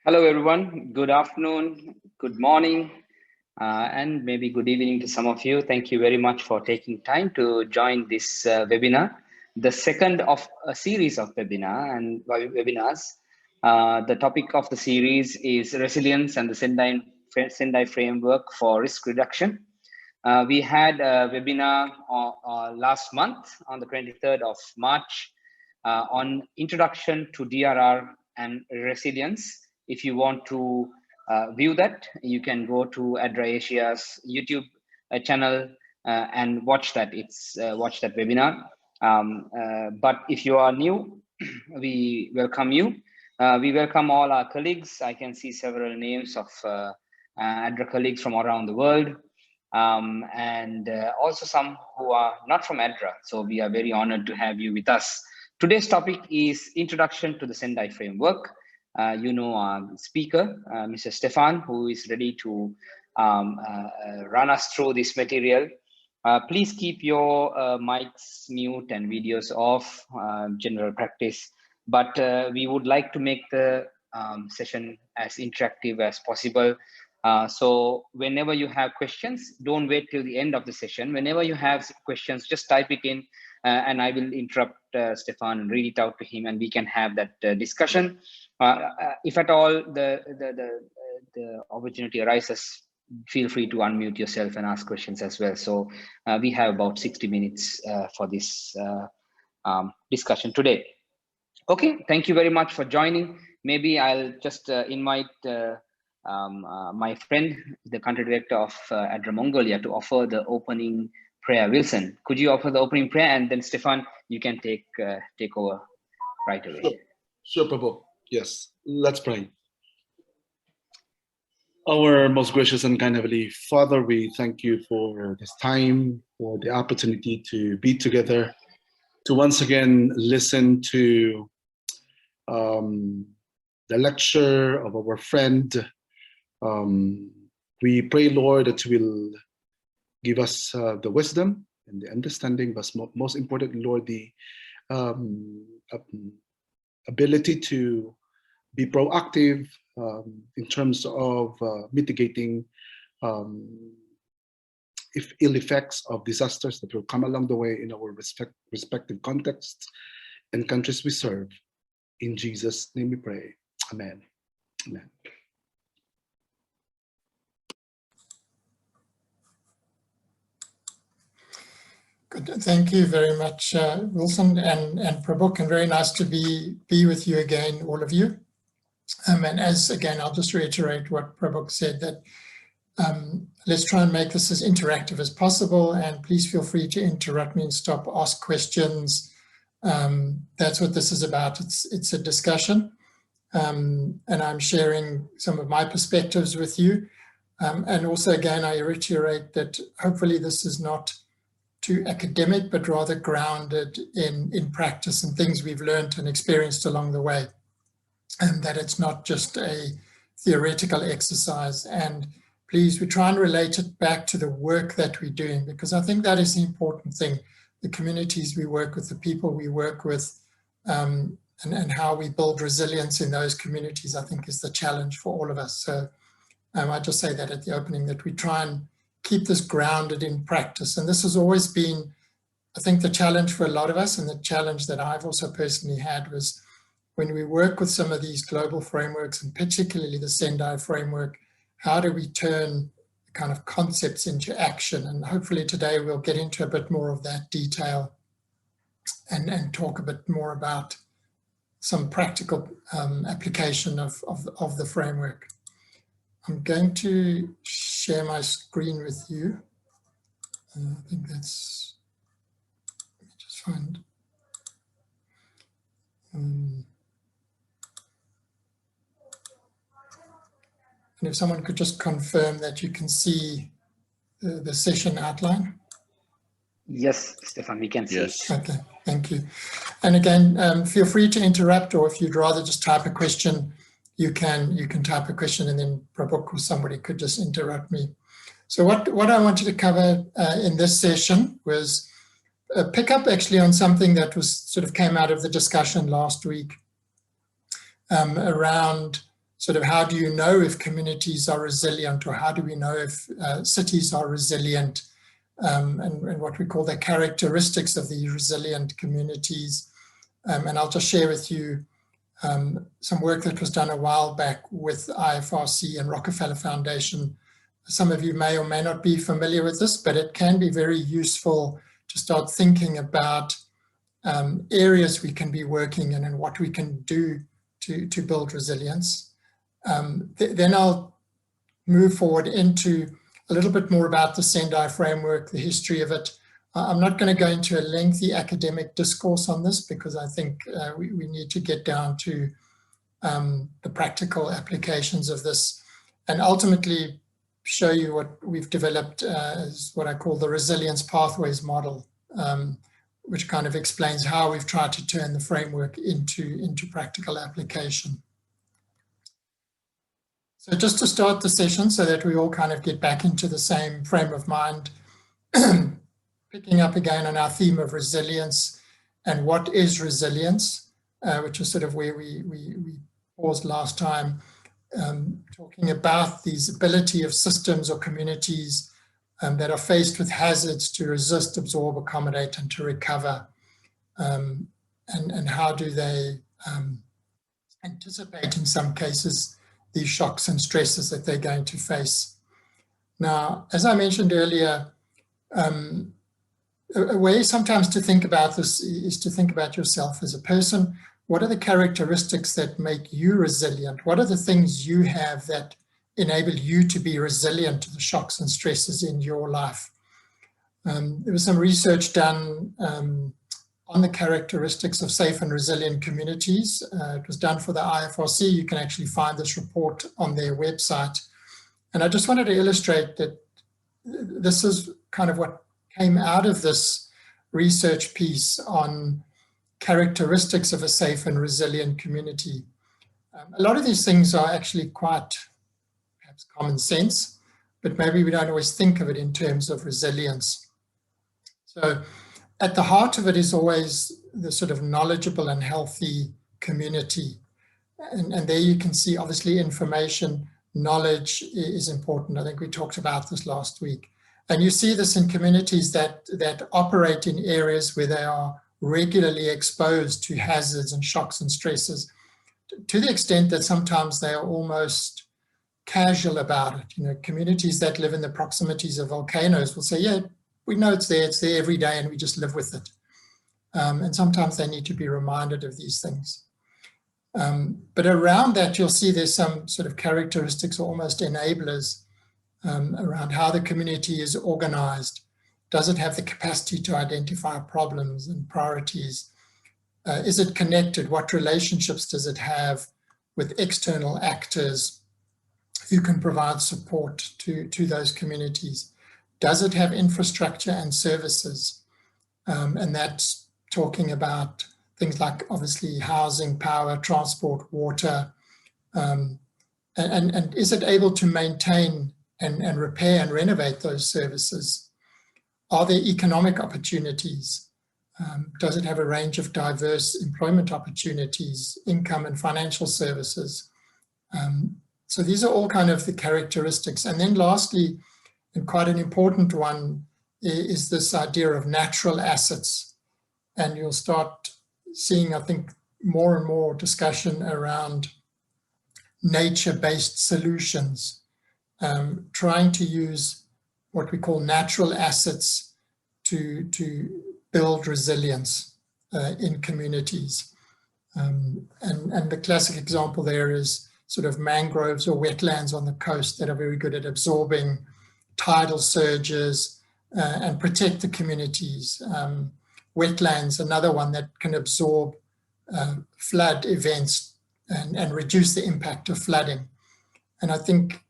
Hello, everyone. Good afternoon, good morning, and maybe good evening to some of you. Thank you very much for taking time to join this webinar, the second of a series of webinars. The topic of the series is resilience and the Sendai Framework for risk reduction. We had a webinar last month on the 23rd of March on introduction to DRR and resilience. If you want to view that, you can go to ADRA Asia's YouTube channel and watch that. Watch that webinar. But if you are new, we welcome you. We welcome all our colleagues. I can see several names of ADRA colleagues from around the world, and also some who are not from ADRA. So we are very honored to have you with us. Today's topic is Introduction to the Sendai Framework. You know our speaker, Mr. Stefan, who is ready to run us through this material. Please keep your mics mute and videos off, general practice. But we would like to make the session as interactive as possible. So whenever you have questions, don't wait till the end of the session. Whenever you have questions, just type it in and I will interrupt Stefan and read it out to him, and we can have that discussion. If at all the opportunity arises, feel free to unmute yourself and ask questions as well. So we have about 60 minutes for this discussion today. Okay, thank you very much for joining. Maybe I'll just invite my friend, the country director of ADRA Mongolia, to offer the opening prayer. Wilson, could you offer the opening prayer, and then Stefan, you can take over right away. Sure, Prabhu. Yes, let's pray. Our most gracious and kind Heavenly Father, we thank you for this time, for the opportunity to be together, to once again listen to the lecture of our friend. We pray, Lord, that you will give us the wisdom and the understanding, but most importantly, Lord, the ability to be proactive in terms of mitigating ill effects of disasters that will come along the way in our respective contexts and countries we serve. In Jesus' name we pray. Amen. Amen. Good. Thank you very much, Wilson and Prabhu, and very nice to be with you again, all of you. And as again, I'll just reiterate what Prabhu said, that let's try and make this as interactive as possible, and please feel free to interrupt me and stop, ask questions. That's what this is about. It's a discussion, and I'm sharing some of my perspectives with you. And also, again, I reiterate that hopefully this is not too academic, but rather grounded in practice and things we've learned and experienced along the way, and that it's not just a theoretical exercise. And please, we try and relate it back to the work that we're doing, because I think that is the important thing. The communities we work with, the people we work with, and how we build resilience in those communities, I think is the challenge for all of us. So I just say that at the opening, that we try and keep this grounded in practice. And this has always been, I think, the challenge for a lot of us, and the challenge that I've also personally had was when we work with some of these global frameworks, and particularly the Sendai framework, how do we turn kind of concepts into action? And hopefully today we'll get into a bit more of that detail and talk a bit more about some practical application of the framework. I'm going to share my screen with you. I think that's, let me just find. And if someone could just confirm that you can see the session outline. Yes, Stefan, we can see. Yes. Okay, thank you. And again, feel free to interrupt, or if you'd rather just type a question, you can type a question, and then Prabhu or somebody could just interrupt me. So what I wanted to cover in this session was pick up actually on something that was sort of came out of the discussion last week around sort of how do you know if communities are resilient, or how do we know if cities are resilient, and what we call the characteristics of the resilient communities. And I'll just share with you some work that was done a while back with IFRC and Rockefeller Foundation. Some of you may or may not be familiar with this, but it can be very useful to start thinking about areas we can be working in and what we can do to build resilience. Then I'll move forward into a little bit more about the Sendai Framework, the history of it. I'm not going to go into a lengthy academic discourse on this because I think we need to get down to the practical applications of this, and ultimately show you what we've developed as what I call the Resilience Pathways model, which kind of explains how we've tried to turn the framework into practical application. So just to start the session so that we all kind of get back into the same frame of mind, picking up again on our theme of resilience and what is resilience, which is sort of where we paused last time, talking about these ability of systems or communities that are faced with hazards to resist, absorb, accommodate, and to recover. And how do they anticipate, in some cases, these shocks and stresses that they're going to face. Now, as I mentioned earlier, a way sometimes to think about this is to think about yourself as a person. What are the characteristics that make you resilient? What are the things you have that enable you to be resilient to the shocks and stresses in your life? There was some research done on the characteristics of safe and resilient communities. It was done for the IFRC. You can actually find this report on their website. And I just wanted to illustrate that this is kind of what came out of this research piece on characteristics of a safe and resilient community. A lot of these things are actually quite perhaps common sense, but maybe we don't always think of it in terms of resilience. So at the heart of it is always the sort of knowledgeable and healthy community. And there you can see, obviously, information, knowledge is important. I think we talked about this last week. And you see this in communities that operate in areas where they are regularly exposed to hazards and shocks and stresses, to the extent that sometimes they are almost casual about it. You know, communities that live in the proximities of volcanoes will say, yeah, we know it's there every day, and we just live with it. And sometimes they need to be reminded of these things. But around that, you'll see there's some sort of characteristics or almost enablers around how the community is organized. Does it have the capacity to identify problems and priorities? Is it connected? What relationships does it have with external actors who can provide support to those communities? Does it have infrastructure and services? And that's talking about things like, obviously, housing, power, transport, water. And is it able to maintain and repair and renovate those services? Are there economic opportunities? Does it have a range of diverse employment opportunities, income and financial services? So these are all kind of the characteristics. And then lastly, and quite an important one, is this idea of natural assets. And you'll start seeing, I think, more and more discussion around nature-based solutions, trying to use what we call natural assets to build resilience in communities. And the classic example there is sort of mangroves or wetlands on the coast that are very good at absorbing tidal surges and protect the communities. Wetlands, another one that can absorb flood events and reduce the impact of flooding. And I think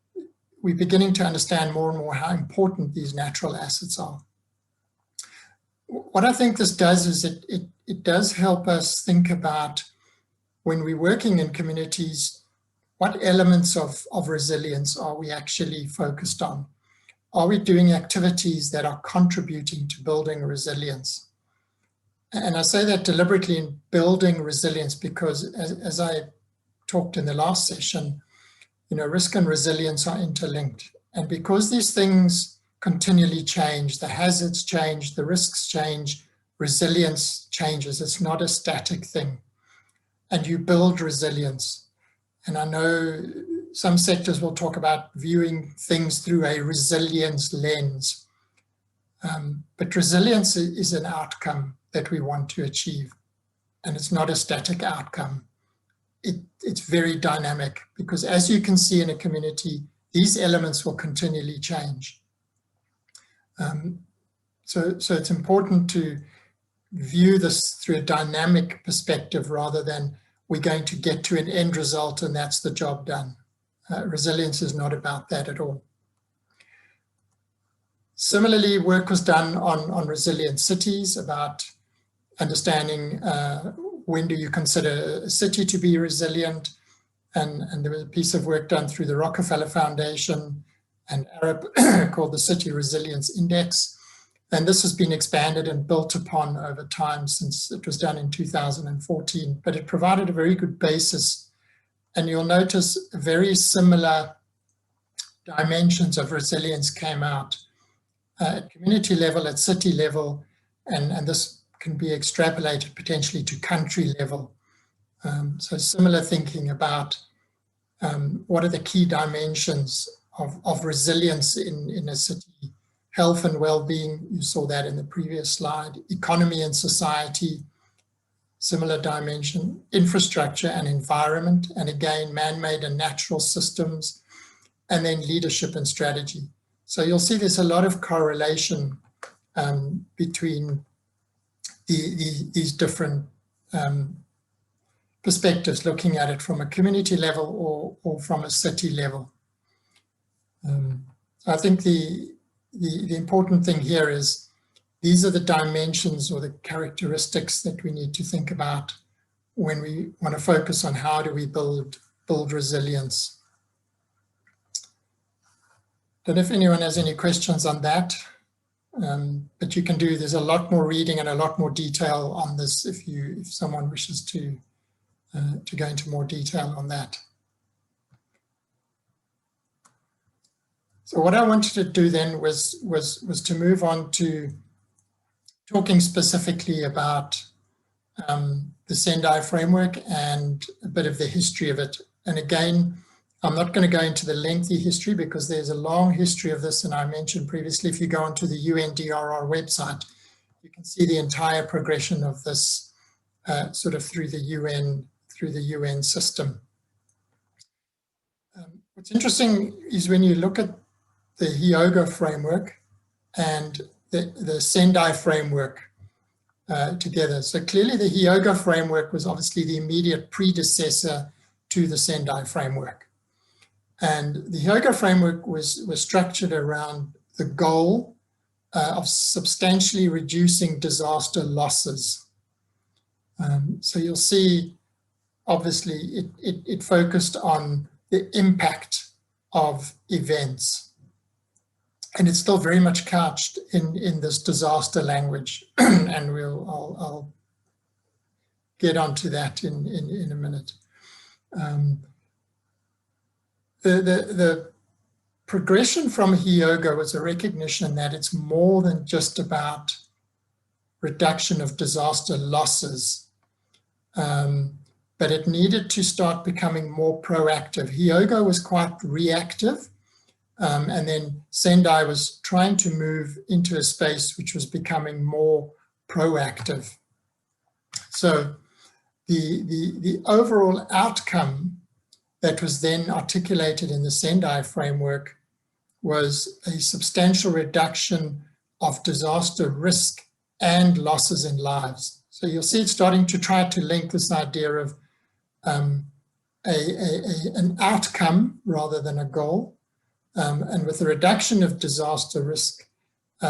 we're beginning to understand more and more how important these natural assets are. What I think this does is it does help us think about, when we're working in communities, what elements of resilience are we actually focused on? Are we doing activities that are contributing to building resilience? And I say that deliberately, in building resilience, because as I talked in the last session, risk and resilience are interlinked. And because these things continually change, the hazards change, the risks change, resilience changes. It's not a static thing. And you build resilience. And I know some sectors will talk about viewing things through a resilience lens. But resilience is an outcome that we want to achieve. And it's not a static outcome. It's very dynamic, because as you can see in a community, these elements will continually change. So it's important to view this through a dynamic perspective rather than we're going to get to an end result and that's the job done. Resilience is not about that at all. Similarly, work was done on resilient cities, about understanding when do you consider a city to be resilient. And there was a piece of work done through the Rockefeller Foundation and ARUP called the City Resilience Index. And this has been expanded and built upon over time since it was done in 2014, but it provided a very good basis. And you'll notice very similar dimensions of resilience came out at community level, at city level, and this can be extrapolated potentially to country level. So similar thinking about what are the key dimensions of resilience in a city. Health and well-being, you saw that in the previous slide. Economy and society, similar dimension. Infrastructure and environment, and again, man-made and natural systems, and then leadership and strategy. So you'll see there's a lot of correlation between these different perspectives, looking at it from a community level or from a city level. I think the important thing here is these are the dimensions or the characteristics that we need to think about when we want to focus on how do we build resilience. Don't know if anyone has any questions on that, but you can there's a lot more reading and a lot more detail on this if someone wishes to go into more detail on that. So what I wanted to do then was to move on to talking specifically about the Sendai Framework and a bit of the history of it. And again, I'm not going to go into the lengthy history because there's a long history of this, and I mentioned previously, if you go onto the UNDRR website, you can see the entire progression of this sort of through the UN system. What's interesting is when you look at the Hyogo framework and the Sendai framework together. So clearly the Hyogo framework was obviously the immediate predecessor to the Sendai framework. And the Hyogo framework was structured around the goal of substantially reducing disaster losses. So you'll see, obviously, it focused on the impact of events. And it's still very much couched in this disaster language, and I'll get onto that in a minute. The progression from Hyogo was a recognition that it's more than just about reduction of disaster losses, but it needed to start becoming more proactive. Hyogo was quite reactive. And then Sendai was trying to move into a space which was becoming more proactive. So the overall outcome that was then articulated in the Sendai framework was a substantial reduction of disaster risk and losses in lives. So you'll see it starting to try to link this idea of an outcome rather than a goal. And with the reduction of disaster risk,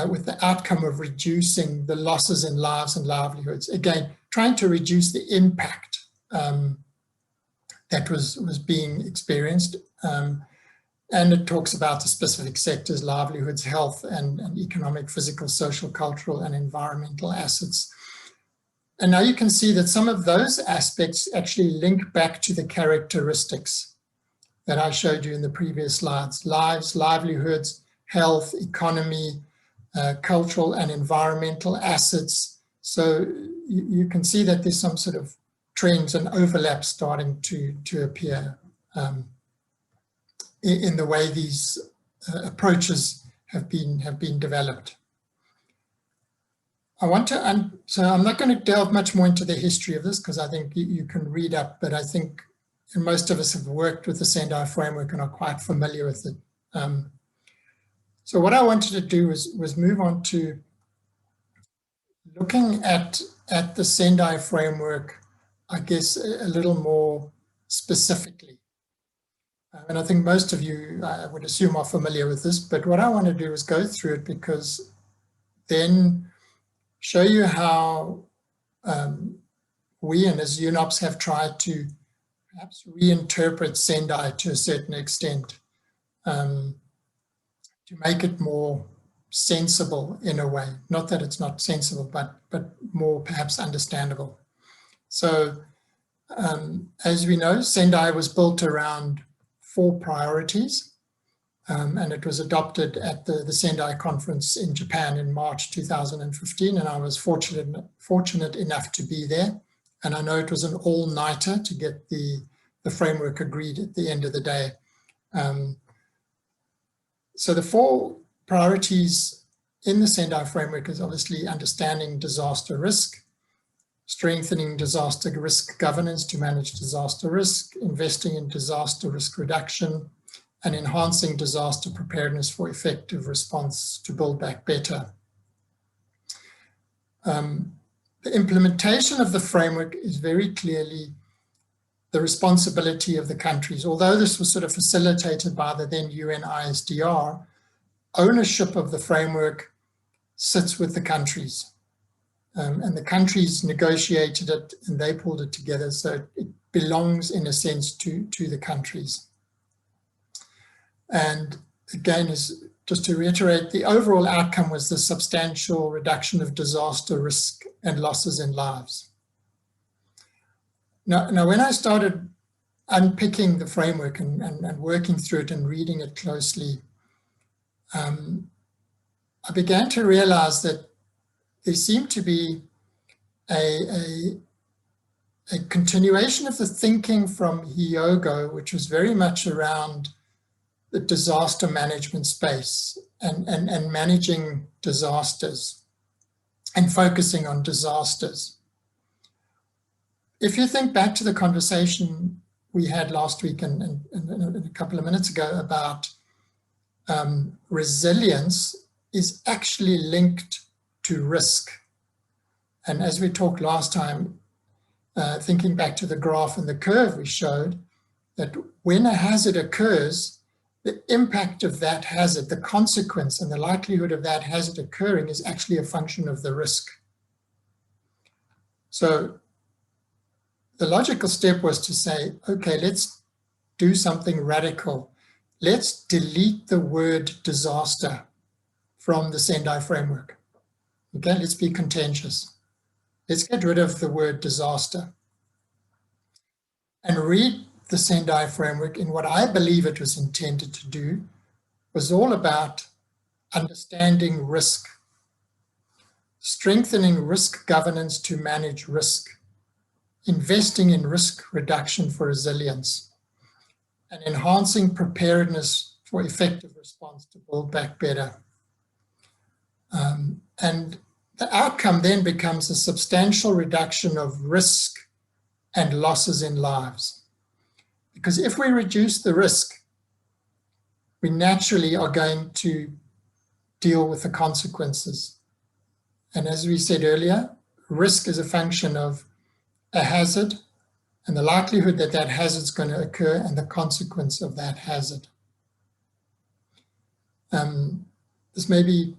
with the outcome of reducing the losses in lives and livelihoods, again, trying to reduce the impact that was being experienced. And it talks about the specific sectors, livelihoods, health, and economic, physical, social, cultural, and environmental assets. And now you can see that some of those aspects actually link back to the characteristics that I showed you in the previous slides: lives, livelihoods, health, economy, cultural and environmental assets. So you can see that there's some sort of trends and overlaps starting to appear in the way these approaches have been developed. I want to, so I'm not going to delve much more into the history of this because I think you can read up, but I think most of us have worked with the Sendai Framework and are quite familiar with it. So what I wanted to do was move on to looking at the Sendai Framework, I guess, a little more specifically. And I think most of you, I would assume, are familiar with this, but what I want to do is go through it because then show you how we and as UNOPS have tried to perhaps reinterpret Sendai to a certain extent, to make it more sensible in a way. Not that it's not sensible, but more perhaps understandable. So as we know, Sendai was built around 4 priorities, and it was adopted at the Sendai Conference in Japan in March 2015, and I was fortunate enough to be there. And I know it was an all-nighter to get the framework agreed at the end of the day. So the 4 priorities in the Sendai Framework is obviously understanding disaster risk, strengthening disaster risk governance to manage disaster risk, investing in disaster risk reduction, and enhancing disaster preparedness for effective response to build back better. The implementation of the framework is very clearly the responsibility of the countries. Although this was sort of facilitated by the then UN ISDR, ownership of the framework sits with the countries. And the countries negotiated it and they pulled it together, so it belongs in a sense to the countries. And again, just to reiterate, the overall outcome was the substantial reduction of disaster risk and losses in lives. Now when I started unpicking the framework and working through it and reading it closely, I began to realize that there seemed to be a continuation of the thinking from Hyogo, which was very much around the disaster management space and managing disasters and focusing on disasters. If you think back to the conversation we had last week and a couple of minutes ago about resilience is actually linked to risk. And as we talked last time, thinking back to the graph and the curve we showed, that when a hazard occurs, the impact of that hazard, the consequence and the likelihood of that hazard occurring is actually a function of the risk. So the logical step was to say, okay, let's do something radical. Let's delete the word disaster from the Sendai Framework. Okay, let's be contentious. Let's get rid of the word disaster and read the Sendai Framework in what I believe it was intended to do, was all about understanding risk, strengthening risk governance to manage risk, investing in risk reduction for resilience, and enhancing preparedness for effective response to build back better. And the outcome then becomes a substantial reduction of risk and losses in lives. Because if we reduce the risk, we naturally are going to deal with the consequences. And as we said earlier, risk is a function of a hazard and the likelihood that that hazard is going to occur and the consequence of that hazard. This may be,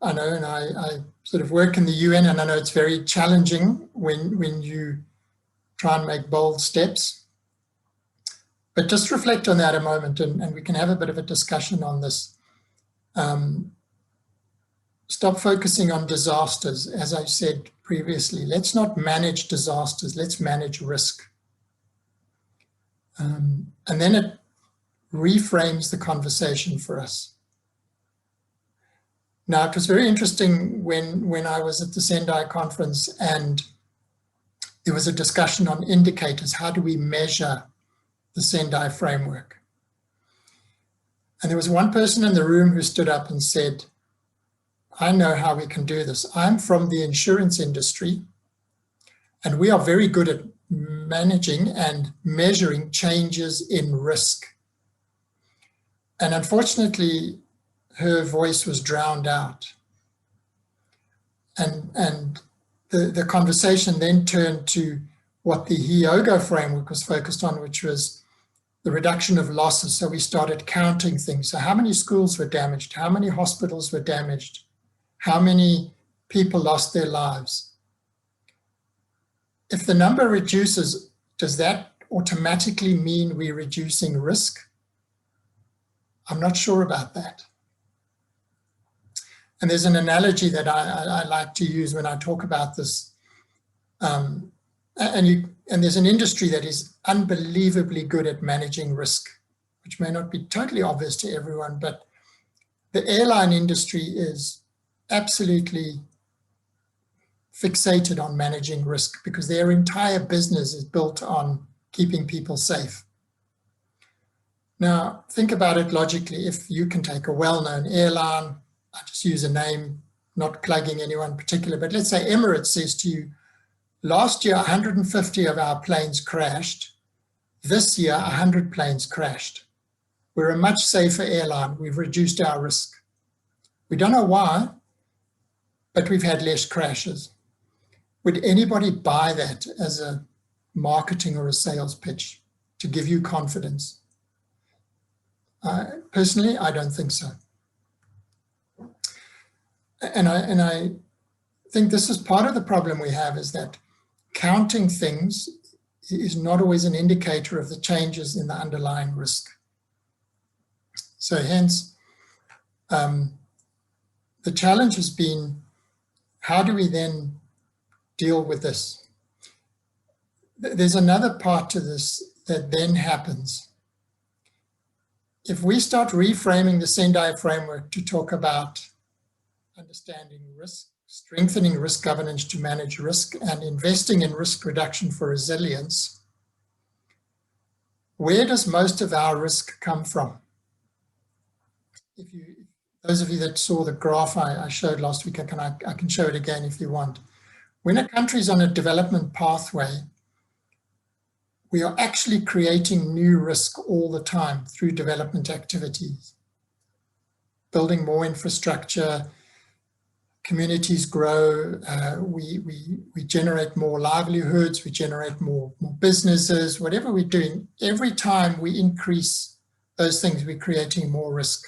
I know, and I sort of work in the UN, and I know it's very challenging when you try and make bold steps. But just reflect on that a moment and we can have a bit of a discussion on this. Stop focusing on disasters. As I said previously, let's not manage disasters, let's manage risk. And then reframes the conversation for us. Now, it was very interesting when I was at the Sendai Conference and there was a discussion on indicators. How do we measure the Sendai Framework? And there was one person in the room who stood up and said, I know how we can do this. I'm from the insurance industry, and we are very good at managing and measuring changes in risk. And unfortunately, her voice was drowned out. And the conversation then turned to what the Hyogo framework was focused on, which was the reduction of losses. So we started counting things. So how many schools were damaged? How many hospitals were damaged? How many people lost their lives? If the number reduces, does that automatically mean we're reducing risk? I'm not sure about that. And there's an analogy that I like to use when I talk about this. And there's an industry that is unbelievably good at managing risk, which may not be totally obvious to everyone, but the airline industry is absolutely fixated on managing risk because their entire business is built on keeping people safe. Now, think about it logically. If you can take a well-known airline, I just use a name, not plugging anyone particular, but let's say Emirates says to you, last year, 150 of our planes crashed. This year, 100 planes crashed. We're a much safer airline. We've reduced our risk. We don't know why, but we've had less crashes. Would anybody buy that as a marketing or a sales pitch to give you confidence? Personally, I don't think so. And I think this is part of the problem we have, is that counting things is not always an indicator of the changes in the underlying risk. So hence, the challenge has been, how do we then deal with this? There's another part to this that then happens. If we start reframing the Sendai Framework to talk about understanding risk, strengthening risk governance to manage risk, and investing in risk reduction for resilience, where does most of our risk come from? Those of you that saw the graph I showed last week, I can show it again if you want. When a country is on a development pathway, we are actually creating new risk all the time through development activities. Building more infrastructure, communities grow, we generate more livelihoods, we generate more businesses, whatever we're doing. Every time we increase those things, we're creating more risk.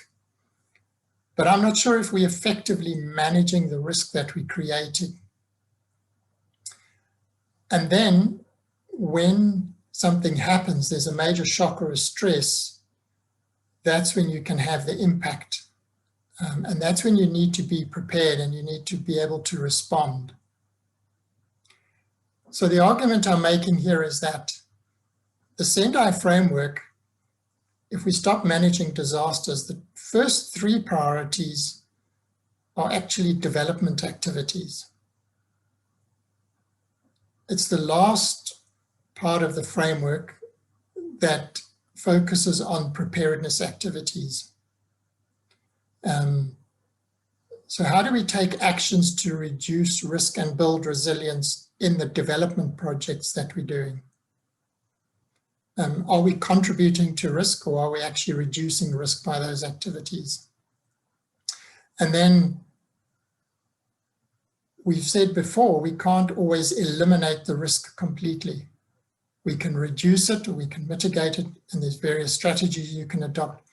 But I'm not sure if we're effectively managing the risk that we're creating. And then when something happens, there's a major shock or a stress, that's when you can have the impact. And that's when you need to be prepared and you need to be able to respond. So the argument I'm making here is that the Sendai Framework, if we stop managing disasters, the first three priorities are actually development activities. It's the last part of the framework that focuses on preparedness activities. So how do we take actions to reduce risk and build resilience in the development projects that we're doing? Are we contributing to risk, or are we actually reducing risk by those activities? And then we've said before, we can't always eliminate the risk completely. We can reduce it or we can mitigate it, and there's various strategies you can adopt.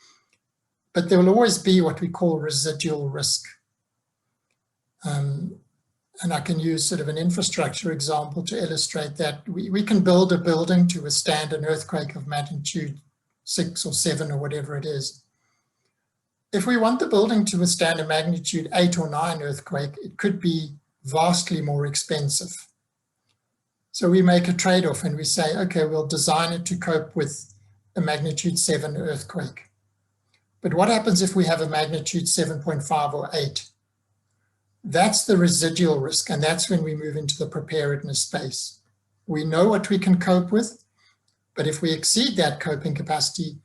But there will always be what we call residual risk. And I can use sort of an infrastructure example to illustrate that. We can build a building to withstand an earthquake of magnitude 6 or 7 or whatever it is. If we want the building to withstand a magnitude 8 or 9 earthquake, it could be vastly more expensive. So we make a trade-off and we say, okay, we'll design it to cope with a magnitude 7 earthquake. But what happens if we have a magnitude 7.5 or 8? That's the residual risk, and that's when we move into the preparedness space. We know what we can cope with, but if we exceed that coping capacity,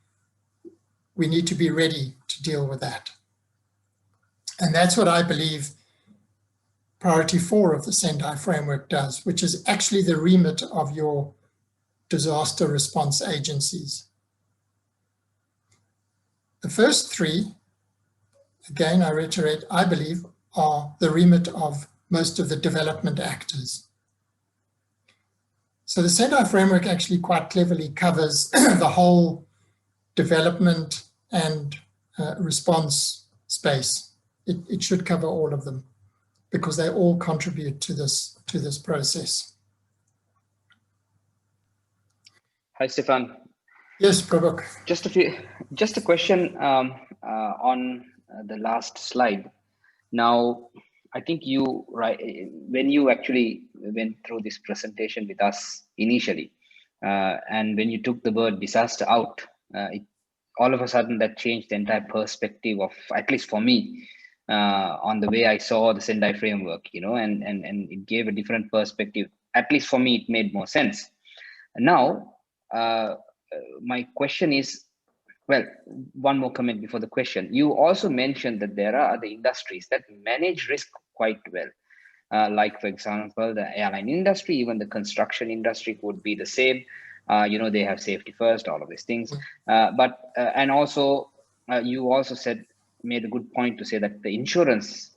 we need to be ready to deal with that. And that's what I believe priority 4 of the Sendai Framework does, which is actually the remit of your disaster response agencies. The first 3, again, I reiterate, I believe, are the remit of most of the development actors. So the Sendai Framework actually quite cleverly covers the whole development and response space. It should cover all of them because they all contribute to this process. Hi, Stefan. Yes, Prabhak. Just a question on the last slide. Now, I think you, right, when you actually went through this presentation with us initially, and when you took the word disaster out, all of a sudden that changed the entire perspective of, at least for me, on the way I saw the Sendai Framework, you know, and it gave a different perspective. At least for me, it made more sense. Now, my question is, well, one more comment before the question. You also mentioned that there are other industries that manage risk quite well. Like, for example, the airline industry, even the construction industry would be the same. You know, they have safety first, all of these things. And also, you also made a good point to say that the insurance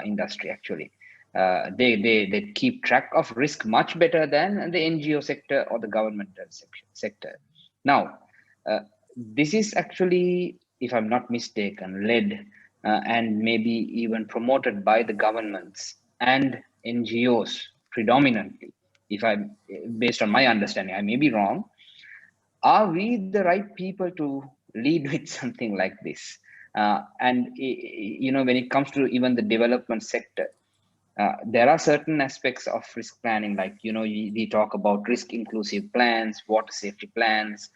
industry actually, they keep track of risk much better than the NGO sector or the governmental sector. Now, this is actually, if I'm not mistaken, led and maybe even promoted by the governments and NGOs predominantly. Based on my understanding, I may be wrong. Are we the right people to lead with something like this? And you know, when it comes to even the development sector, there are certain aspects of risk planning, like, you know, we talk about risk inclusive plans, water safety plans,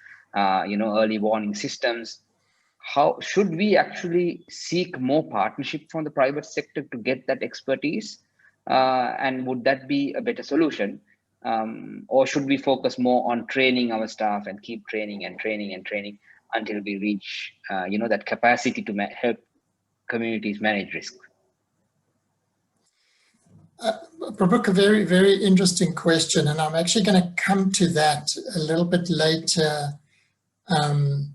you know, early warning systems. How should we actually seek more partnership from the private sector to get that expertise? And would that be a better solution? Or should we focus more on training our staff and keep training and training and training until we reach, you know, that capacity to help communities manage risk? Prabhak, a very, very interesting question, and I'm actually going to come to that a little bit later. And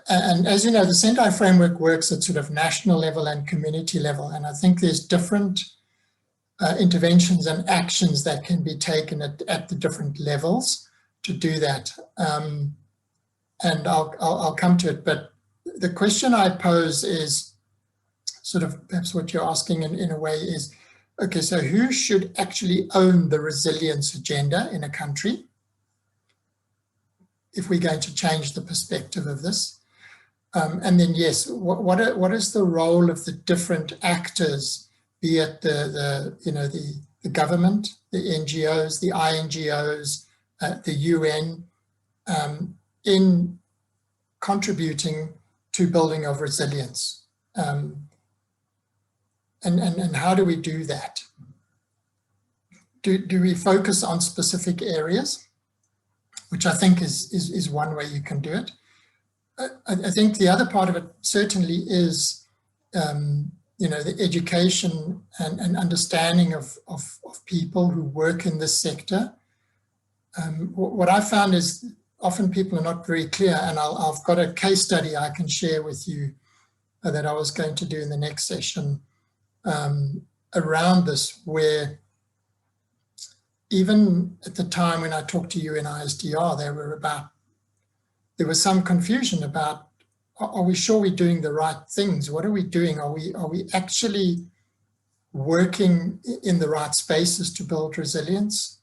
as you know, the Sendai Framework works at sort of national level and community level, and I think there's different interventions and actions that can be taken at the different levels to do that. And I'll come to it, but the question I pose is sort of perhaps what you're asking in a way is, okay, so who should actually own the resilience agenda in a country if we're going to change the perspective of this? And then, yes, what is the role of the different actors, be it the government, the NGOs, the INGOs, the UN, in contributing to building of resilience? And how do we do that? Do we focus on specific areas, which I think is one way you can do it. I think the other part of it certainly is, the education and understanding of people who work in this sector. What I found is often people are not very clear, and I've got a case study I can share with you that I was going to do in the next session around this, where even at the time when I talked to UNISDR, there was some confusion about, are we sure we're doing the right things? What are we doing? Are we actually working in the right spaces to build resilience?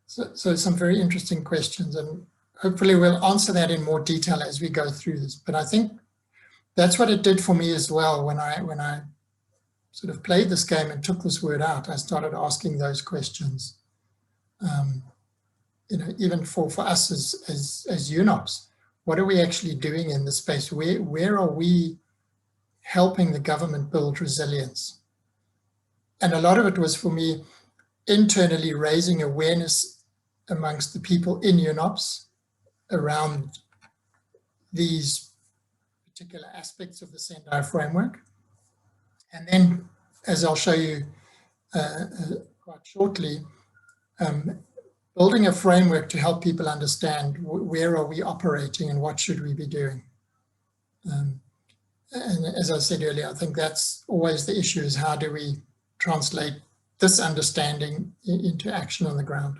So some very interesting questions, and hopefully we'll answer that in more detail as we go through this. But I think that's what it did for me as well. When I sort of played this game and took this word out, I started asking those questions. even for us as UNOPS, what are we actually doing in this space? Where are we helping the government build resilience? And a lot of it was, for me, internally raising awareness amongst the people in UNOPS around these particular aspects of the Sendai Framework. And then, as I'll show you quite shortly, building a framework to help people understand where are we operating and what should we be doing. And as I said earlier, I think that's always the issue, is how do we translate this understanding into action on the ground.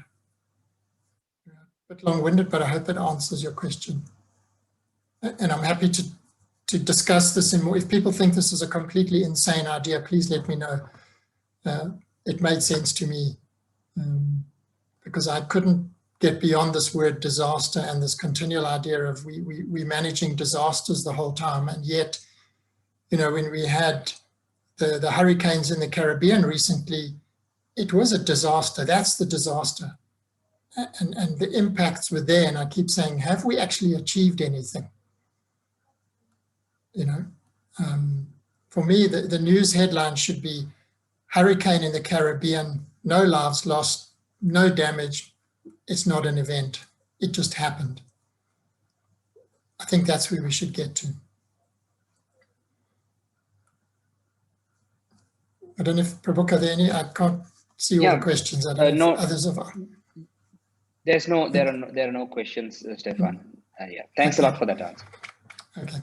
A bit long-winded, but I hope it answers your question. And I'm happy to discuss this in more. If people think this is a completely insane idea, please let me know. It made sense to me, because I couldn't get beyond this word disaster and this continual idea of we managing disasters the whole time. And yet, when we had the hurricanes in the Caribbean recently, it was a disaster. That's the disaster. And the impacts were there. And I keep saying, have we actually achieved anything? For me, the news headline should be hurricane in the Caribbean, no lives lost, no damage. It's not an event. It just happened. I think that's where we should get to. I don't know if, Prabhuka, are there any? I can't see all the questions. I don't know if others have. There are no questions, Stefan. Yeah, thanks a lot for that answer. Okay,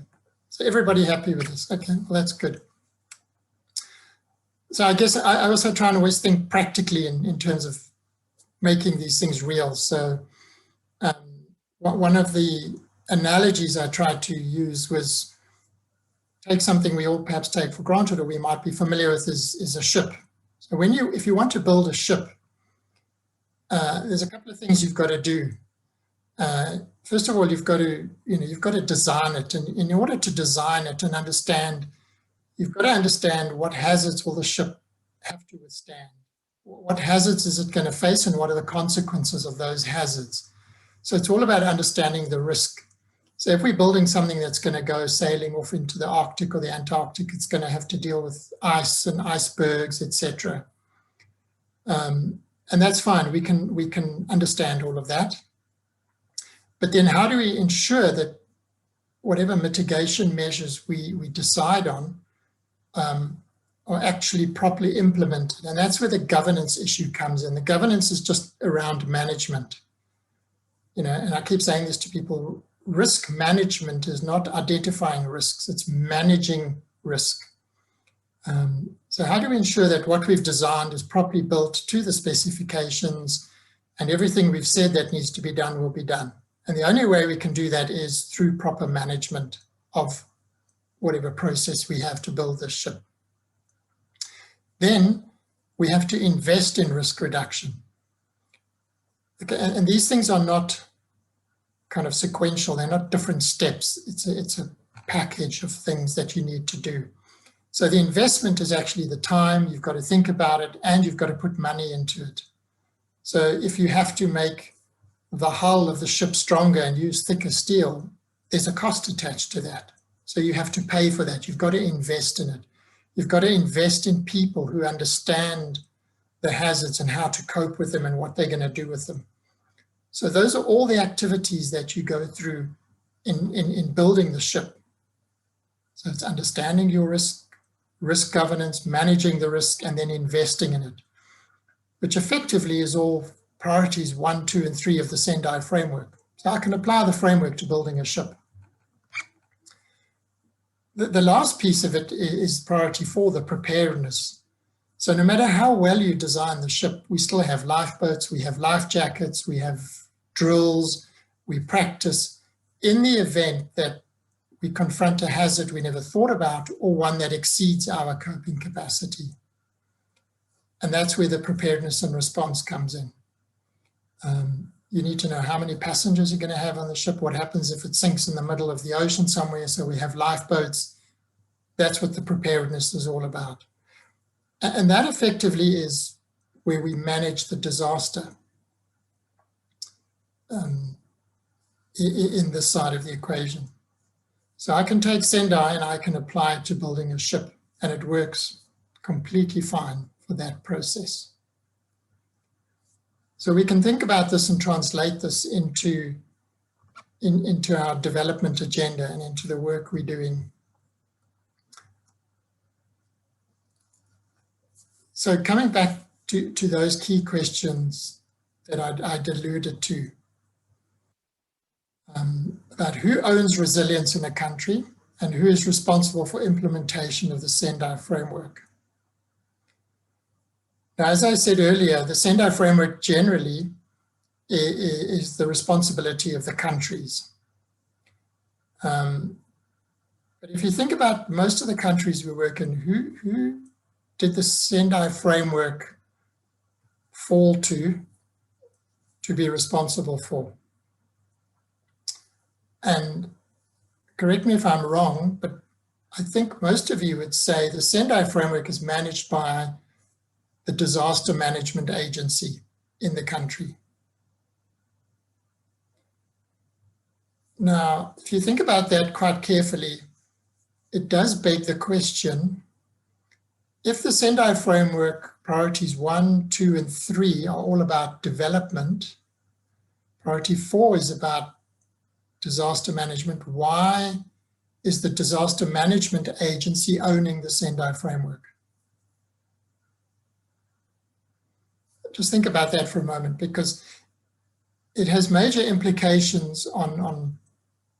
so everybody happy with this? Okay, well, that's good. So I guess I also try and always think practically in terms of making these things real. So one of the analogies I tried to use was take something we all perhaps take for granted or we might be familiar with is a ship. So if you want to build a ship, there's a couple of things you've got to do. First of all, you've got to design it, and in order to design it and understand, you've got to understand what hazards will the ship have to withstand. What hazards is it going to face, and what are the consequences of those hazards? So it's all about understanding the risk. So if we're building something that's going to go sailing off into the Arctic or the Antarctic, it's going to have to deal with ice and icebergs, etc. And that's fine. We can understand all of that. But then how do we ensure that whatever mitigation measures we decide on are actually properly implemented? And that's where the governance issue comes in. The governance is just around management. And I keep saying this to people, risk management is not identifying risks, it's managing risk. So how do we ensure that what we've designed is properly built to the specifications and everything we've said that needs to be done will be done? And the only way we can do that is through proper management of whatever process we have to build this ship. Then we have to invest in risk reduction. Okay, and these things are not kind of sequential, they're not different steps. It's a package of things that you need to do. So the investment is actually the time, you've got to think about it, and you've got to put money into it. So if you have to make the hull of the ship stronger and use thicker steel, there's a cost attached to that. So you have to pay for that. You've got to invest in it. You've got to invest in people who understand the hazards and how to cope with them and what they're going to do with them. So those are all the activities that you go through in building the ship. So it's understanding your risk governance, managing the risk, and then investing in it, which effectively is all priorities 1, 2, and 3 of the Sendai Framework. So I can apply the framework to building a ship. The last piece of it is priority 4, the preparedness. So no matter how well you design the ship, we still have lifeboats, we have life jackets, we have drills, we practice. In the event that we confront a hazard we never thought about or one that exceeds our coping capacity. And that's where the preparedness and response comes in. You need to know how many passengers you're going to have on the ship, what happens if it sinks in the middle of the ocean somewhere, so we have lifeboats. That's what the preparedness is all about. And that effectively is where we manage the disaster. in this side of the equation. So I can take Sendai and I can apply it to building a ship, and it works completely fine for that process. So we can think about this and translate this into our development agenda and into the work we're doing. So coming back to those key questions that I'd alluded to, about who owns resilience in a country and who is responsible for implementation of the Sendai Framework. Now, as I said earlier, the Sendai Framework generally is the responsibility of the countries. But if you think about most of the countries we work in, who did the Sendai Framework fall to be responsible for? And correct me if I'm wrong, but I think most of you would say the Sendai Framework is managed by the Disaster Management Agency in the country. Now, if you think about that quite carefully, it does beg the question, if the Sendai Framework priorities 1, 2, and 3 are all about development, priority 4 is about disaster management, why is the Disaster Management Agency owning the Sendai Framework? Just think about that for a moment, because it has major implications on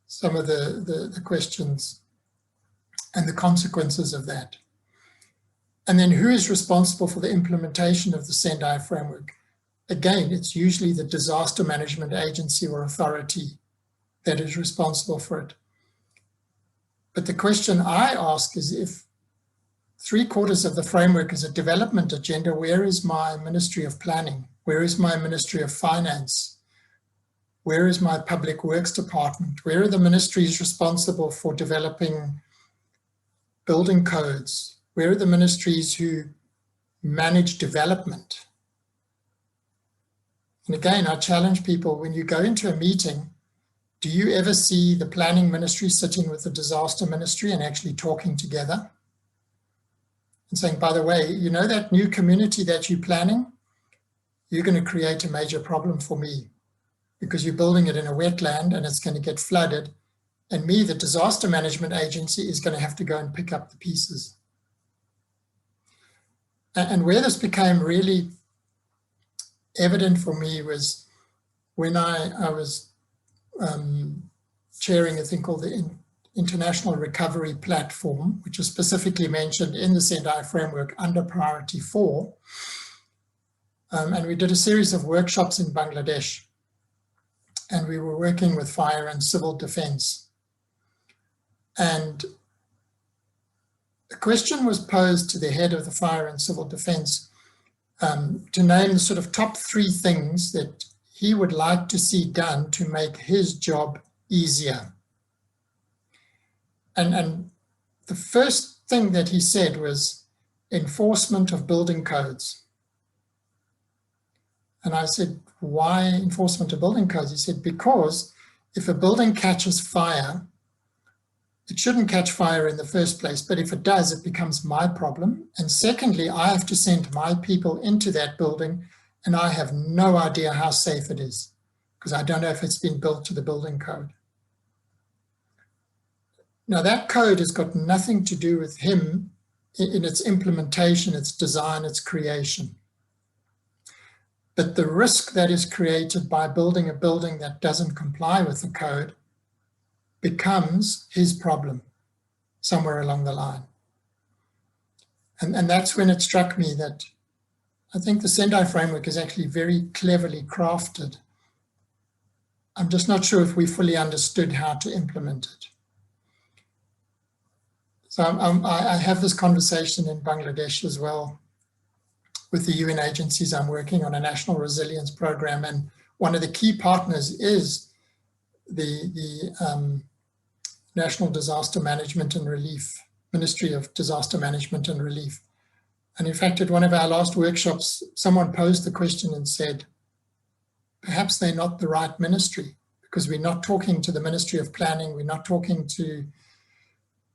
some of the questions and the consequences of that. And then who is responsible for the implementation of the Sendai Framework? Again, it's usually the Disaster Management Agency or authority that is responsible for it. But the question I ask is, if 3/4 of the framework is a development agenda, where is my Ministry of Planning? Where is my Ministry of Finance? Where is my Public Works Department? Where are the ministries responsible for developing building codes? Where are the ministries who manage development? And again, I challenge people, when you go into a meeting, do you ever see the planning ministry sitting with the disaster ministry and actually talking together? And saying, by the way, you know that new community that you're planning? You're going to create a major problem for me because you're building it in a wetland and it's going to get flooded. And me, the Disaster Management Agency, is going to have to go and pick up the pieces. And where this became really evident for me was when I was chairing a thing called the International Recovery Platform, which is specifically mentioned in the Sendai Framework under Priority 4. And we did a series of workshops in Bangladesh. And we were working with fire and civil defense. And a question was posed to the head of the fire and civil defense to name the sort of top 3 things that he would like to see done to make his job easier. And the first thing that he said was enforcement of building codes. And I said, why enforcement of building codes? He said, because if a building catches fire, it shouldn't catch fire in the first place, but if it does, it becomes my problem. And secondly, I have to send my people into that building and I have no idea how safe it is because I don't know if it's been built to the building code. Now that code has got nothing to do with him in its implementation, its design, its creation. But the risk that is created by building a building that doesn't comply with the code becomes his problem somewhere along the line. And that's when it struck me that I think the Sendai Framework is actually very cleverly crafted. I'm just not sure if we fully understood how to implement it. So I have this conversation in Bangladesh as well with the UN agencies. I'm working on a national resilience program, and one of the key partners is the National Disaster Management and Relief, Ministry of Disaster Management and Relief. And in fact, at one of our last workshops, someone posed the question and said, perhaps they're not the right ministry, because we're not talking to the Ministry of Planning, we're not talking to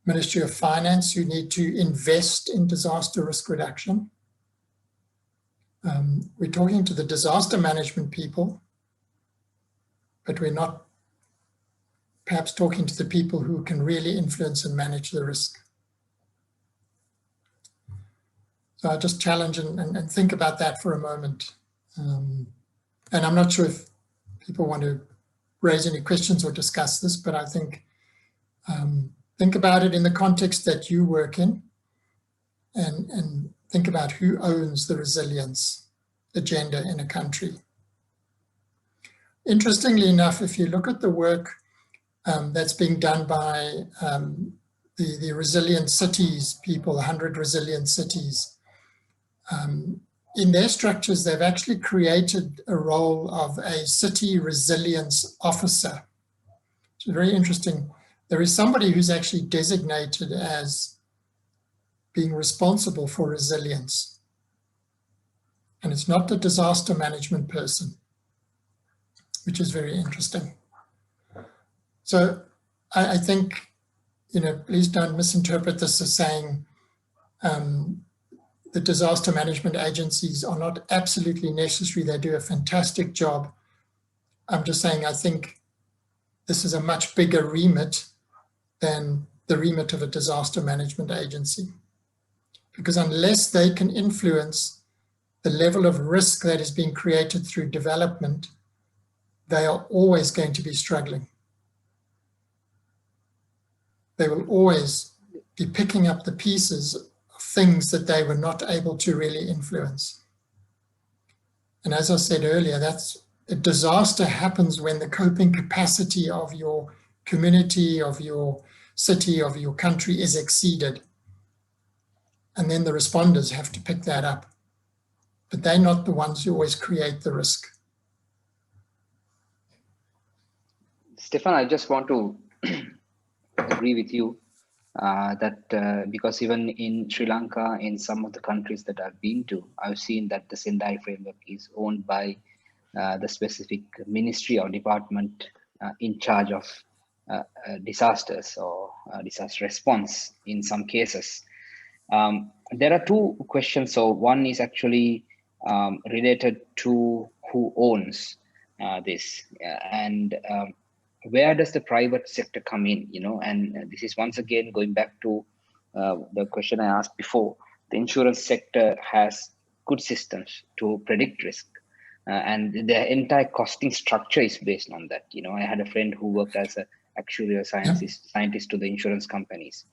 Ministry of Finance, who need to invest in disaster risk reduction. We're talking to the disaster management people, but we're not perhaps talking to the people who can really influence and manage the risk. So I just challenge and think about that for a moment. And I'm not sure if people want to raise any questions or discuss this, but I think about it in the context that you work in, and think about who owns the resilience agenda in a country. Interestingly enough, if you look at the work that's being done by the resilient cities people, 100 resilient cities, in their structures, they've actually created a role of a city resilience officer. It's very interesting. There is somebody who's actually designated as being responsible for resilience. And it's not the disaster management person, which is very interesting. So I think, please don't misinterpret this as saying the disaster management agencies are not absolutely necessary. They do a fantastic job. I'm just saying I think this is a much bigger remit than the remit of a disaster management agency. Because unless they can influence the level of risk that is being created through development, they are always going to be struggling. They will always be picking up the pieces of things that they were not able to really influence. And as I said earlier, a disaster happens when the coping capacity of your community, of your city, of your country is exceeded. And then the responders have to pick that up. But they're not the ones who always create the risk. Stefan, I just want to agree with you that because even in Sri Lanka, in some of the countries that I've been to, I've seen that the Sendai Framework is owned by the specific ministry or department in charge of disasters or disaster response in some cases. There are two questions. So one is actually related to who owns this and where does the private sector come in, and this is once again going back to the question I asked before. The insurance sector has good systems to predict risk. And the entire costing structure is based on that. I had a friend who worked as an actuarial scientist to the insurance companies.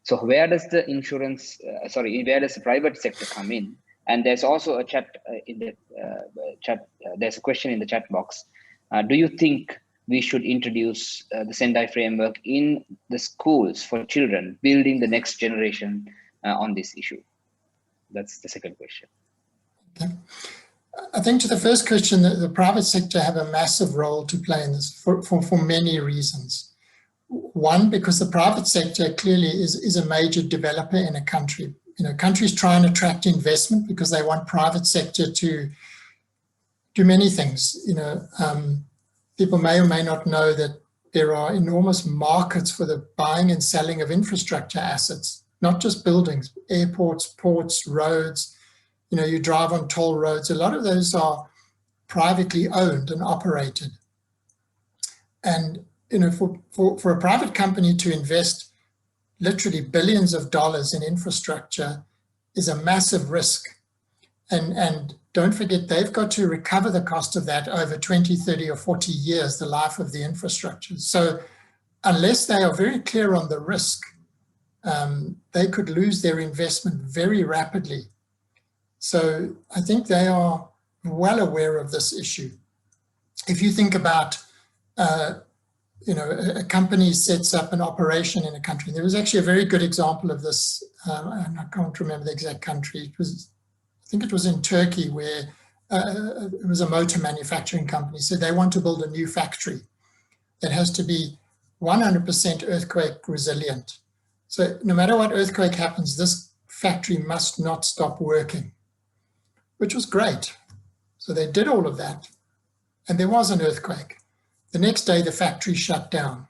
So where does the where does the private sector come in? And there's also a chat in the chat. There's a question in the chat box. Do you think we should introduce the Sendai Framework in the schools for children, building the next generation on this issue? That's the second question. Okay. I think to the first question, the private sector have a massive role to play in this for many reasons. One, because the private sector clearly is a major developer in a country. Countries try and attract investment because they want private sector to do many things. People may or may not know that there are enormous markets for the buying and selling of infrastructure assets, not just buildings, airports, ports, roads. You drive on toll roads. A lot of those are privately owned and operated. And for a private company to invest literally billions of dollars in infrastructure is a massive risk. And don't forget, they've got to recover the cost of that over 20, 30, or 40 years, the life of the infrastructure. So unless they are very clear on the risk, they could lose their investment very rapidly. So I think they are well aware of this issue. If you think about, a company sets up an operation in a country. There was actually a very good example of this, and I can't remember the exact country. I think it was in Turkey, where it was a motor manufacturing company. So they want to build a new factory that has to be 100% earthquake resilient. So no matter what earthquake happens, this factory must not stop working, which was great. So they did all of that. and there was an earthquake. The next day, the factory shut down.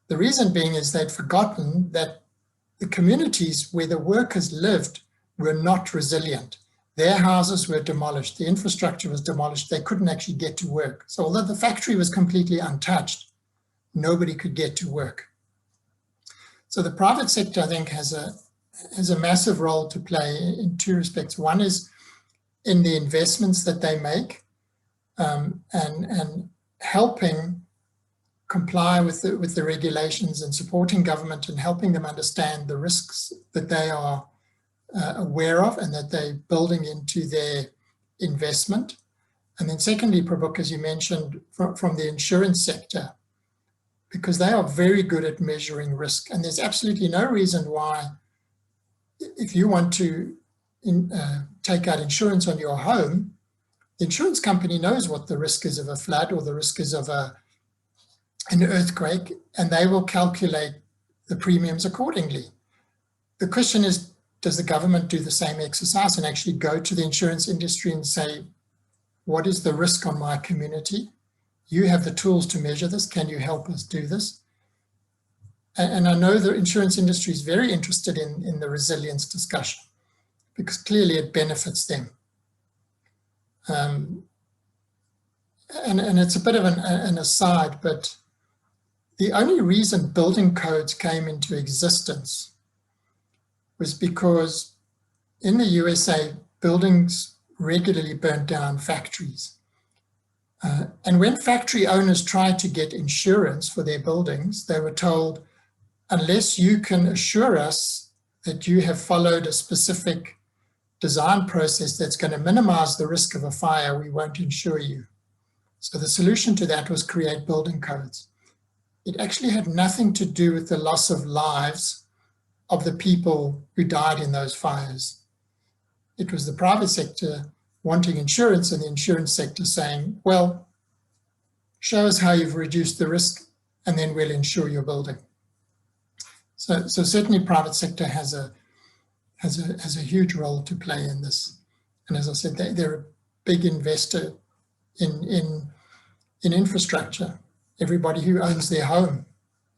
The reason being is they'd forgotten that the communities where the workers lived were not resilient. Their houses were demolished, the infrastructure was demolished, they couldn't actually get to work. So although the factory was completely untouched, nobody could get to work. So the private sector, I think, has a massive role to play in two respects. One is in the investments that they make, and helping comply with the regulations and supporting government and helping them understand the risks that they are aware of and that they're building into their investment. And then secondly, Prabhu, as you mentioned, from the insurance sector, because they are very good at measuring risk. And there's absolutely no reason why, if you want to take out insurance on your home, the insurance company knows what the risk is of a flood or the risk is of an earthquake, and they will calculate the premiums accordingly. The question is, does the government do the same exercise and actually go to the insurance industry and say, what is the risk on my community? You have the tools to measure this. Can you help us do this? And I know the insurance industry is very interested in the resilience discussion because clearly it benefits them. And it's a bit of an aside, but the only reason building codes came into existence was because in the USA, buildings regularly burnt down factories. And when factory owners tried to get insurance for their buildings, they were told, unless you can assure us that you have followed a specific design process that's going to minimize the risk of a fire, we won't insure you. So the solution to that was create building codes. It actually had nothing to do with the loss of lives of the people who died in those fires. It was the private sector wanting insurance and the insurance sector saying, well, show us how you've reduced the risk and then we'll insure your building. So certainly private sector has a huge role to play in this. And as I said, they're a big investor in infrastructure. Everybody who owns their home,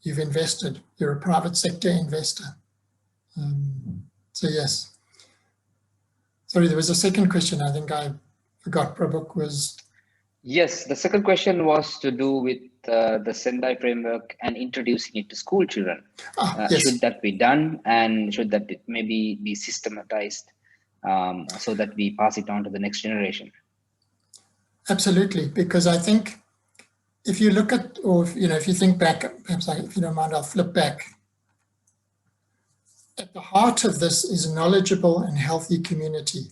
you've invested. You're a private sector investor. So yes. Sorry, there was a second question. I think I forgot. Prabhu was. Yes, the second question was to do with the Sendai Framework and introducing it to school children. Yes. Should that be done, and should that maybe be systematized so that we pass it on to the next generation? Absolutely, because I think if you look at, or if you think back, perhaps if you don't mind, I'll flip back. At the heart of this is a knowledgeable and healthy community.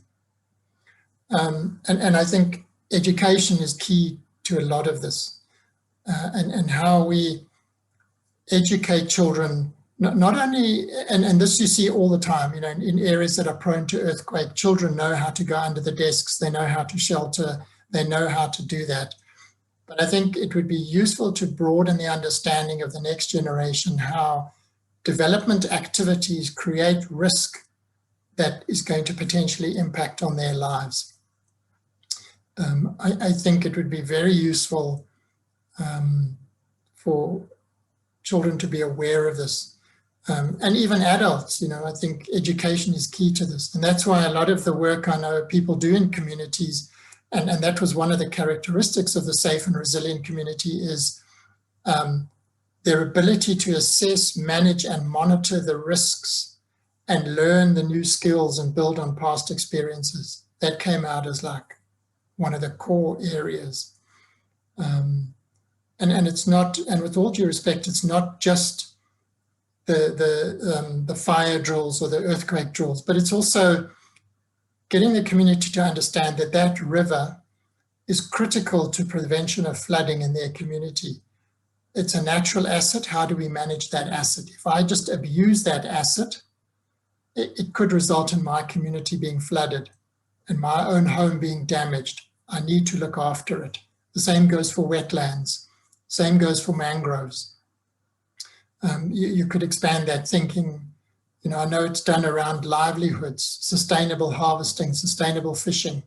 And I think education is key to a lot of this. And how we educate children, not only, and this you see all the time, in areas that are prone to earthquake, children know how to go under the desks, they know how to shelter, they know how to do that. But I think it would be useful to broaden the understanding of the next generation, how development activities create risk that is going to potentially impact on their lives. I think it would be very useful for children to be aware of this. And even adults, I think education is key to this. And that's why a lot of the work I know people do in communities, and that was one of the characteristics of the safe and resilient community, is their ability to assess, manage, and monitor the risks and learn the new skills and build on past experiences. That came out as like one of the core areas. And it's not, and with all due respect, it's not just the fire drills or the earthquake drills, but it's also getting the community to understand that that river is critical to prevention of flooding in their community. It's a natural asset. How do we manage that asset? If I just abuse that asset, it could result in my community being flooded and my own home being damaged. I need to look after it. The same goes for wetlands. Same goes for mangroves. You could expand that thinking. I know it's done around livelihoods, sustainable harvesting, sustainable fishing.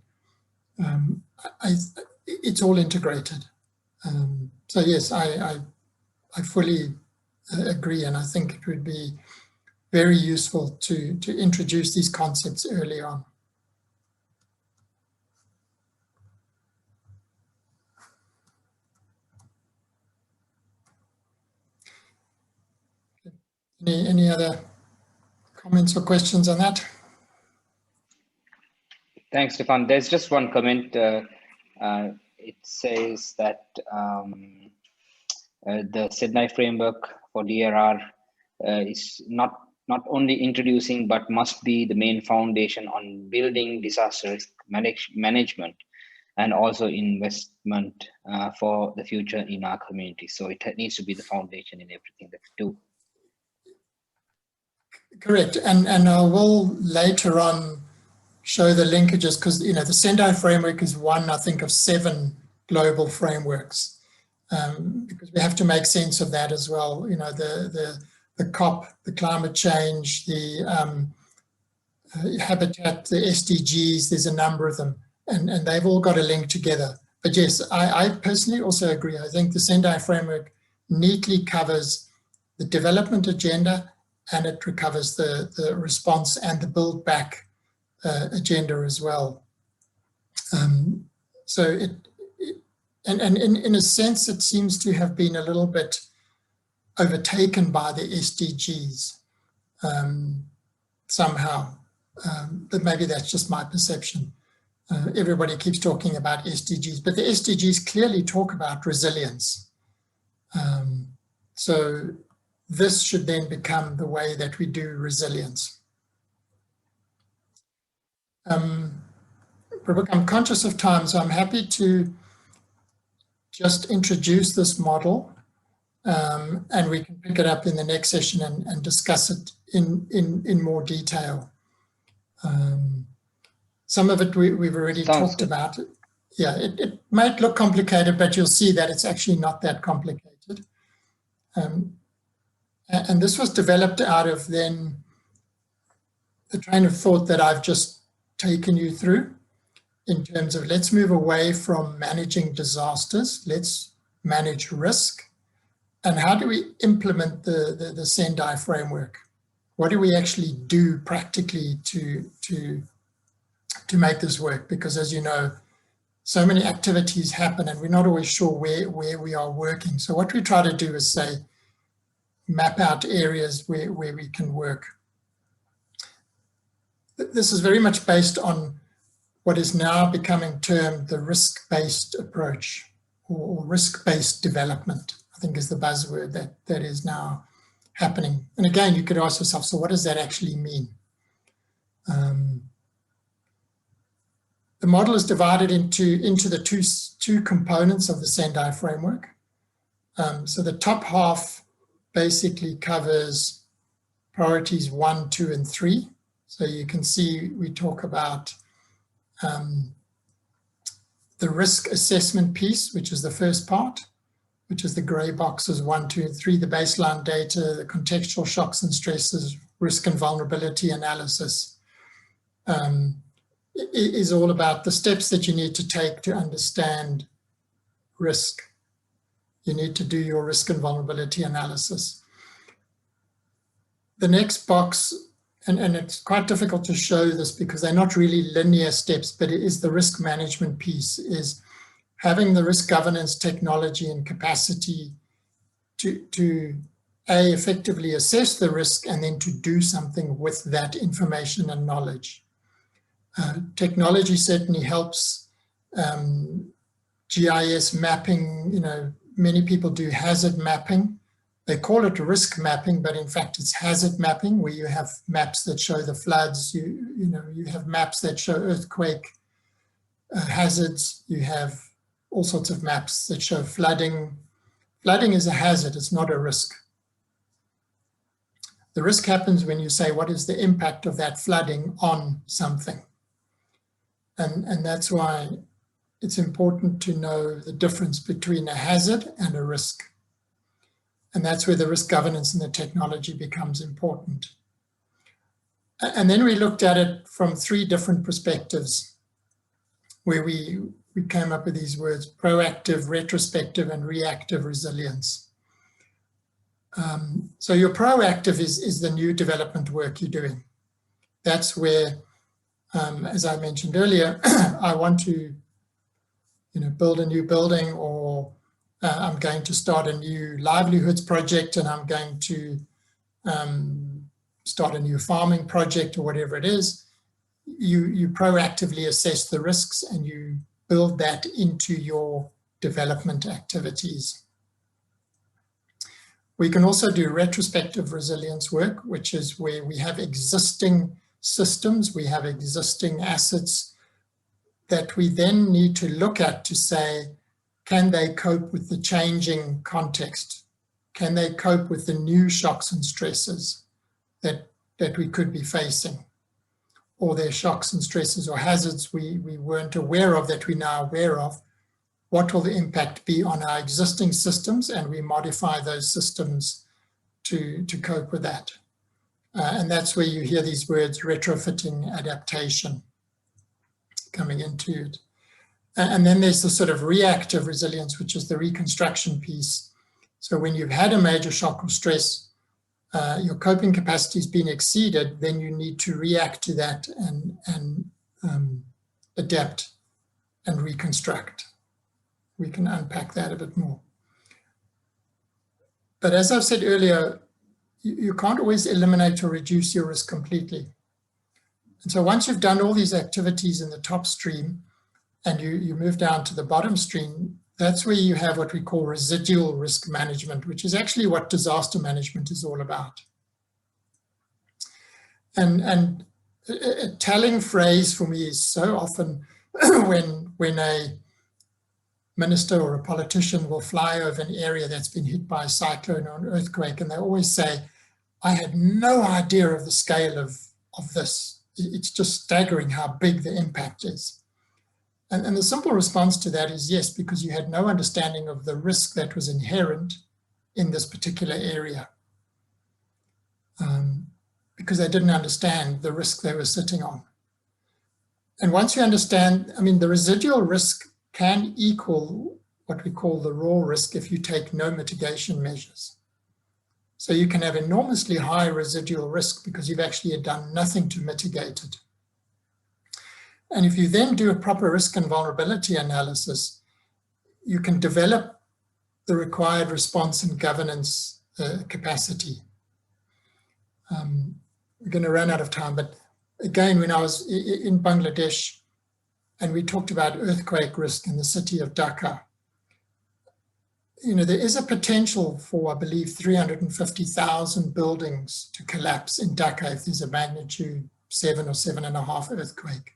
it's all integrated. So yes, I fully agree, and I think it would be very useful to introduce these concepts early on. Any other comments or questions on that? Thanks, Stefan. There's just one comment. It says that the Sendai Framework for DRR is not only introducing, but must be the main foundation on building disaster risk management and also investment for the future in our community. So it needs to be the foundation in everything that we do. Correct, and I will later on show the linkages, because the Sendai Framework is one, I think, of 7 global frameworks, because we have to make sense of that as well. The COP, the climate change, the habitat, the SDGs, there's a number of them, and they've all got to link together. But yes, I personally also agree. I think the Sendai Framework neatly covers the development agenda, and it recovers the response and the build back agenda as well. So in a sense, it seems to have been a little bit overtaken by the SDGs somehow, but maybe that's just my perception. Everybody keeps talking about SDGs, but the SDGs clearly talk about resilience. So this should then become the way that we do resilience. I'm conscious of time, so I'm happy to just introduce this model, and we can pick it up in the next session and discuss it in more detail. Some of it we've already talked about. Yeah, it might look complicated, but you'll see that it's actually not that complicated. And this was developed out of then the train of thought that I've just taken you through, in terms of let's move away from managing disasters, let's manage risk, and how do we implement the Sendai Framework? What do we actually do practically to make this work? Because as you know, so many activities happen and we're not always sure where we are working. So what we try to do is say, map out areas where we can work. This is very much based on what is now becoming termed the risk-based approach, or risk-based development, I think is the buzzword that is now happening. And again, you could ask yourself, so what does that actually mean? The model is divided into the two components of the Sendai Framework. So the top half basically covers priorities 1, 2, and 3. So you can see we talk about the risk assessment piece, which is the first part, which is the gray boxes 1, 2, and 3, the baseline data, the contextual shocks and stresses, risk and vulnerability analysis. It is all about the steps that you need to take to understand risk. You need to do your risk and vulnerability analysis. The next box, and it's quite difficult to show this because they're not really linear steps, but it is the risk management piece, is having the risk governance technology and capacity to effectively assess the risk and then to do something with that information and knowledge. Technology certainly helps. GIS mapping, many people do hazard mapping. They call it risk mapping, but in fact it's hazard mapping, where you have maps that show the floods, you have maps that show earthquake hazards, you have all sorts of maps that show flooding. Flooding is a hazard, it's not a risk. The risk happens when you say, what is the impact of that flooding on something? And that's why it's important to know the difference between a hazard and a risk. And that's where the risk governance and the technology becomes important. And then we looked at it from 3 different perspectives, where we we came up with these words: proactive, retrospective, and reactive resilience. So your proactive is the new development work you're doing. That's where, as I mentioned earlier, I want to, build a new building, or I'm going to start a new livelihoods project, and I'm going to start a new farming project, or whatever it is. You proactively assess the risks and you build that into your development activities. We can also do retrospective resilience work, which is where we have existing systems, we have existing assets that we then need to look at to say, can they cope with the changing context? Can they cope with the new shocks and stresses that we could be facing? Or their shocks and stresses or hazards we weren't aware of that we're now aware of? What will the impact be on our existing systems? And we modify those systems to cope with that. And that's where you hear these words, retrofitting, adaptation, coming into it. And then there's the sort of reactive resilience, which is the reconstruction piece. So when you've had a major shock or stress, your coping capacity has been exceeded, then you need to react to that and adapt and reconstruct. We can unpack that a bit more. But as I've said earlier, you can't always eliminate or reduce your risk completely. And so once you've done all these activities in the top stream and you move down to the bottom stream, that's where you have what we call residual risk management, which is actually what disaster management is all about. And a telling phrase for me is so often when a minister or a politician will fly over an area that's been hit by a cyclone or an earthquake, and they always say, I had no idea of the scale of this. It's just staggering how big the impact is. And the simple response to that is yes, because you had no understanding of the risk that was inherent in this particular area. Because they didn't understand the risk they were sitting on. And once you understand, the residual risk can equal what we call the raw risk if you take no mitigation measures. So you can have enormously high residual risk because you've actually done nothing to mitigate it. And if you then do a proper risk and vulnerability analysis, you can develop the required response and governance capacity. We're going to run out of time, but again, when I was in Bangladesh and we talked about earthquake risk in the city of Dhaka, there is a potential for, I believe, 350,000 buildings to collapse in Dhaka if there's a magnitude 7 or 7.5 earthquake.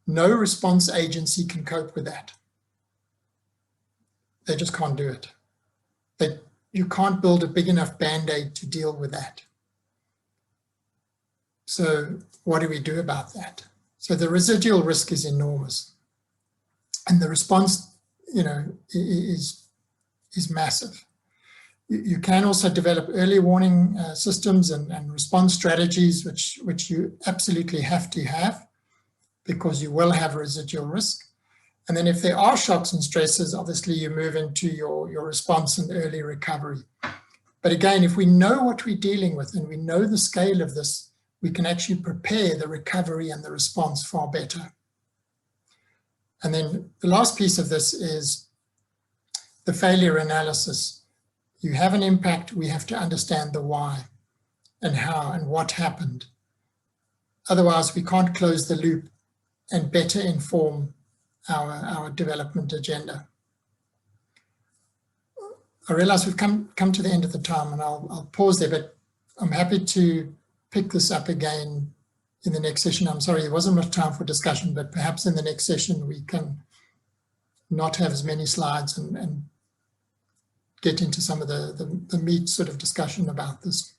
No response agency can cope with that. They just can't do it. You can't build a big enough Band-Aid to deal with that. So what do we do about that? So the residual risk is enormous. And the response, is massive. You can also develop early warning systems and response strategies, which you absolutely have to have, because you will have residual risk. And then if there are shocks and stresses, obviously you move into your response and early recovery. But again, if we know what we're dealing with and we know the scale of this, we can actually prepare the recovery and the response far better. And then the last piece of this is the failure analysis. You have an impact, we have to understand the why and how and what happened. Otherwise, we can't close the loop and better inform our development agenda. I realize we've come to the end of the time, and I'll pause there, but I'm happy to pick this up again in the next session. I'm sorry, there wasn't much time for discussion, but perhaps in the next session we can not have as many slides and get into some of the meat sort of discussion about this.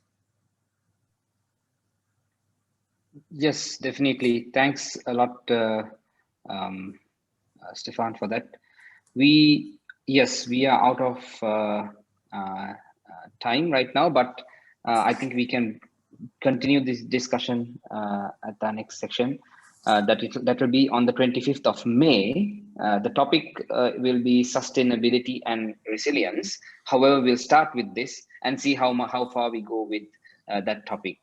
Yes, definitely. Thanks a lot, Stefan, for that. We are out of time right now, but I think we can continue this discussion at the next section. that will be on the 25th of May. The topic will be sustainability and resilience. However, we'll start with this and see how far we go with that topic.